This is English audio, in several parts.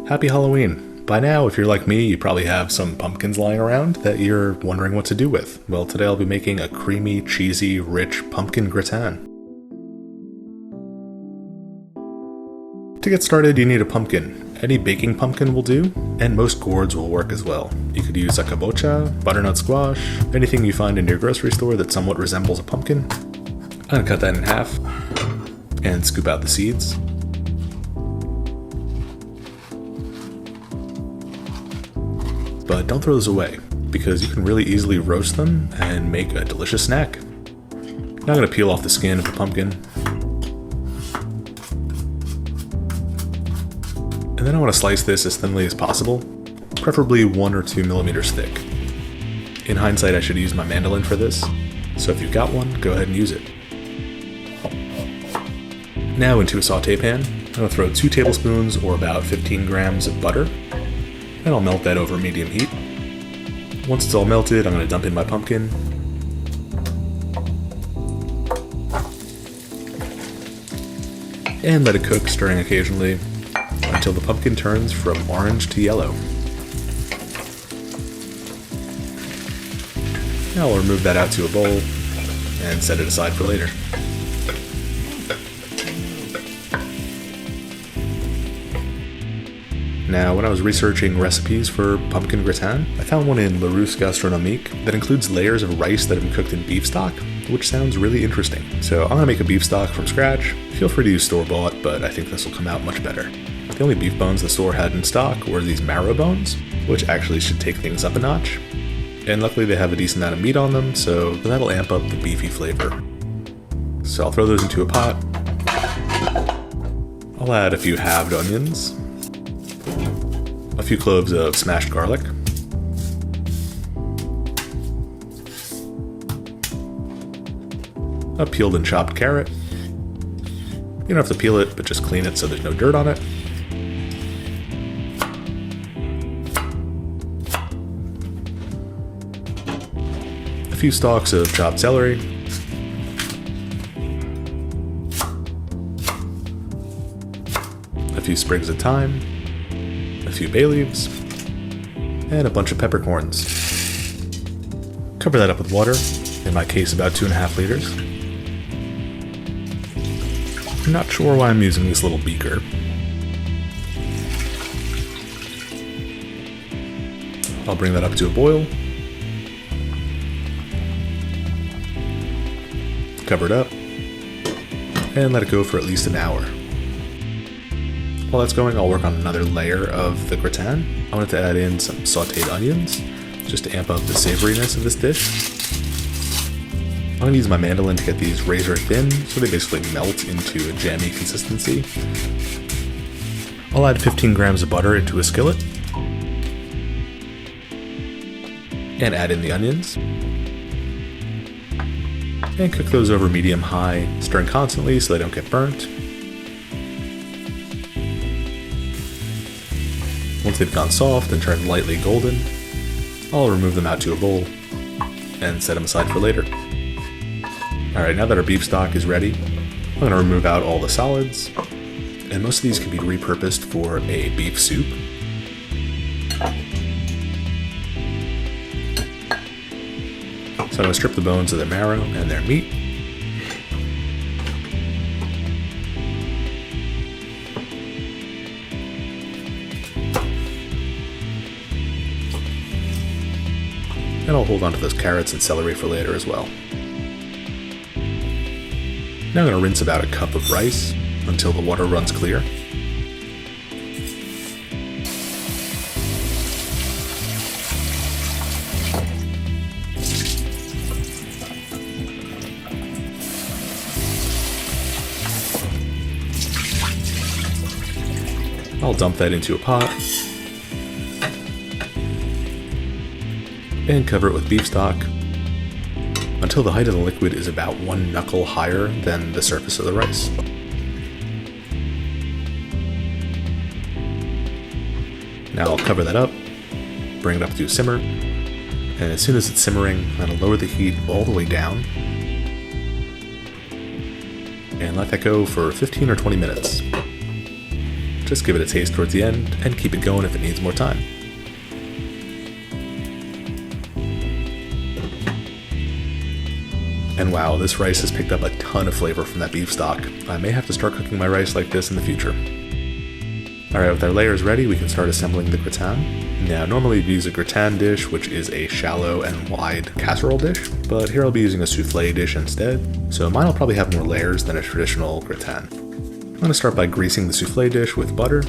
Happy Halloween! By now, if you're like me, you probably have some pumpkins lying around that you're wondering what to do with. Well, today I'll be making a creamy, cheesy, rich pumpkin gratin. To get started, you need a pumpkin. Any baking pumpkin will do, and most gourds will work as well. You could use a kabocha, butternut squash, anything you find in your grocery store that somewhat resembles a pumpkin. I'm gonna cut that in half and scoop out the seeds. But don't throw those away, because you can really easily roast them and make a delicious snack. Now I'm going to peel off the skin of the pumpkin. And then I want to slice this as thinly as possible, preferably 1 or 2 millimeters thick. In hindsight, I should use my mandolin for this, so if you've got one, go ahead and use it. Now into a saute pan, I'm going to throw 2 tablespoons or about 15 grams of butter. And I'll melt that over medium heat. Once it's all melted, I'm going to dump in my pumpkin. And let it cook, stirring occasionally, until the pumpkin turns from orange to yellow. Now I'll remove that out to a bowl and set it aside for later. Now, when I was researching recipes for pumpkin gratin, I found one in Larousse Gastronomique that includes layers of rice that have been cooked in beef stock, which sounds really interesting. So I'm gonna make a beef stock from scratch. Feel free to use store-bought, but I think this will come out much better. The only beef bones the store had in stock were these marrow bones, which actually should take things up a notch. And luckily they have a decent amount of meat on them, so that'll amp up the beefy flavor. So I'll throw those into a pot. I'll add a few halved onions, a few cloves of smashed garlic, a peeled and chopped carrot. You don't have to peel it, but just clean it so there's no dirt on it. A few stalks of chopped celery, a few sprigs of thyme, a few bay leaves, and a bunch of peppercorns. Cover that up with water, in my case about 2.5 liters. I'm not sure why I'm using this little beaker. I'll bring that up to a boil. Cover it up, and let it go for at least an hour. While that's going, I'll work on another layer of the gratin. I wanted to add in some sauteed onions, just to amp up the savoriness of this dish. I'm going to use my mandolin to get these razor thin, so they basically melt into a jammy consistency. I'll add 15 grams of butter into a skillet, and add in the onions. And cook those over medium-high, stirring constantly so they don't get burnt. Once they've gone soft and turned lightly golden, I'll remove them out to a bowl and set them aside for later. Alright, now that our beef stock is ready, I'm going to remove out all the solids, and most of these can be repurposed for a beef soup. So I'm going to strip the bones of their marrow and their meat. And I'll hold on to those carrots and celery for later as well. Now I'm going to rinse about a cup of rice until the water runs clear. I'll dump that into a pot and cover it with beef stock until the height of the liquid is about 1 knuckle higher than the surface of the rice. Now I'll cover that up, bring it up to a simmer, and as soon as it's simmering, I'm going to lower the heat all the way down and let that go for 15 or 20 minutes. Just give it a taste towards the end and keep it going if it needs more time. And wow, this rice has picked up a ton of flavor from that beef stock. I may have to start cooking my rice like this in the future. Alright, with our layers ready, we can start assembling the gratin. Now, normally we use a gratin dish, which is a shallow and wide casserole dish, but here I'll be using a souffle dish instead, so mine will probably have more layers than a traditional gratin. I'm going to start by greasing the souffle dish with butter.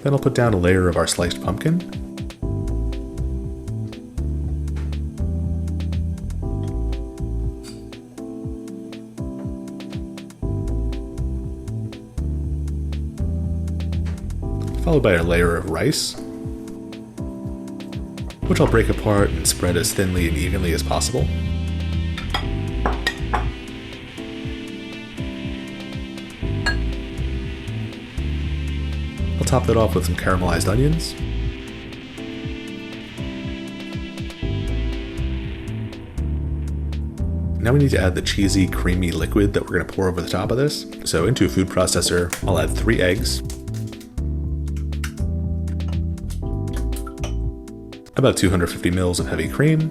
Then I'll put down a layer of our sliced pumpkin. Followed by a layer of rice, which I'll break apart and spread as thinly and evenly as possible. I'll top that off with some caramelized onions. Now we need to add the cheesy, creamy liquid that we're going to pour over the top of this. So into a food processor, I'll add 3 eggs, about 250 mils of heavy cream,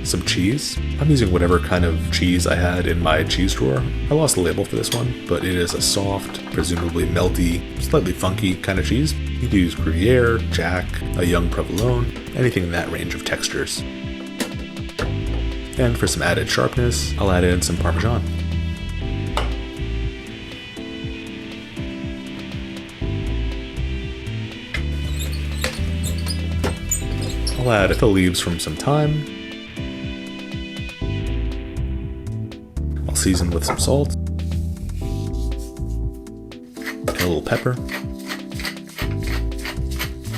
some cheese. I'm using whatever kind of cheese I had in my cheese drawer. I lost the label for this one, but it is a soft, presumably melty, slightly funky kind of cheese. You can use Gruyere, Jack, a young provolone, anything in that range of textures. And for some added sharpness, I'll add in some Parmesan. I'll add the leaves from some thyme. I'll season with some salt and a little pepper.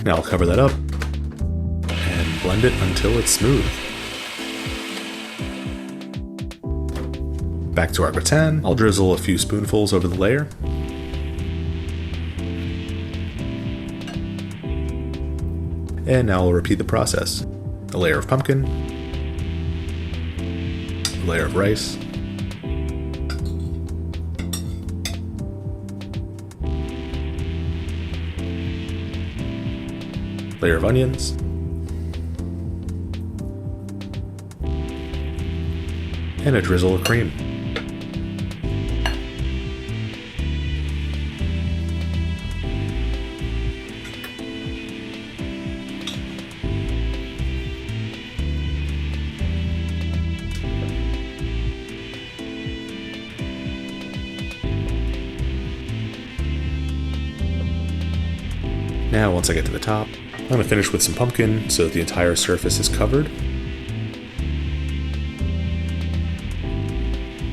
Now I'll cover that up and blend it until it's smooth. Back to our gratin, I'll drizzle a few spoonfuls over the layer. And now I'll repeat the process. A layer of pumpkin, a layer of rice, layer of onions, and a drizzle of cream. Now, once I get to the top, I'm going to finish with some pumpkin so that the entire surface is covered.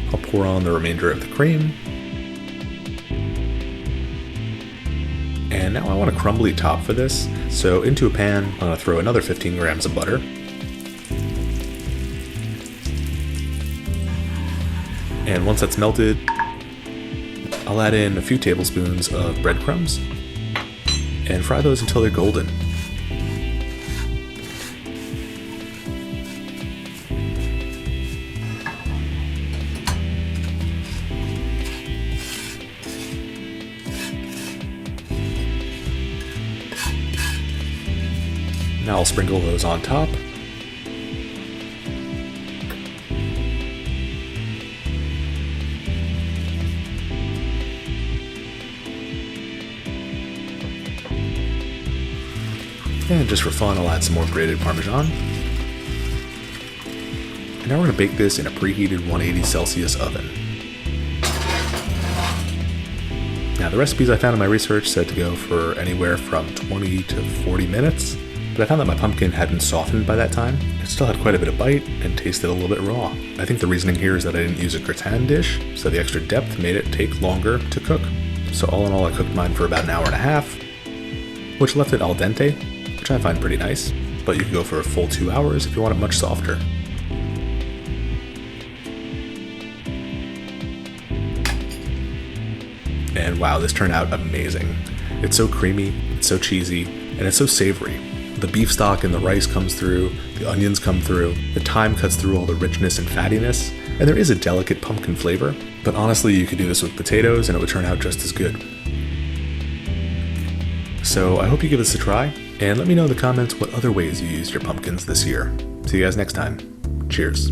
I'll pour on the remainder of the cream. And now I want a crumbly top for this, so into a pan, I'm going to throw another 15 grams of butter. And once that's melted, I'll add in a few tablespoons of breadcrumbs and fry those until they're golden. Now I'll sprinkle those on top. And just for fun, I'll add some more grated Parmesan. And now we're going to bake this in a preheated 180 Celsius oven. Now the recipes I found in my research said to go for anywhere from 20 to 40 minutes, but I found that my pumpkin hadn't softened by that time. It still had quite a bit of bite and tasted a little bit raw. I think the reasoning here is that I didn't use a gratin dish, so the extra depth made it take longer to cook. So all in all, I cooked mine for about an hour and a half, which left it al dente, which I find pretty nice, but you can go for a full 2 hours if you want it much softer. And wow, this turned out amazing. It's so creamy, it's so cheesy, and it's so savory. The beef stock and the rice comes through, the onions come through, the thyme cuts through all the richness and fattiness. and there is a delicate pumpkin flavor, but honestly you could do this with potatoes and it would turn out just as good. So I hope you give this a try, and let me know in the comments what other ways you used your pumpkins this year. See you guys next time. Cheers.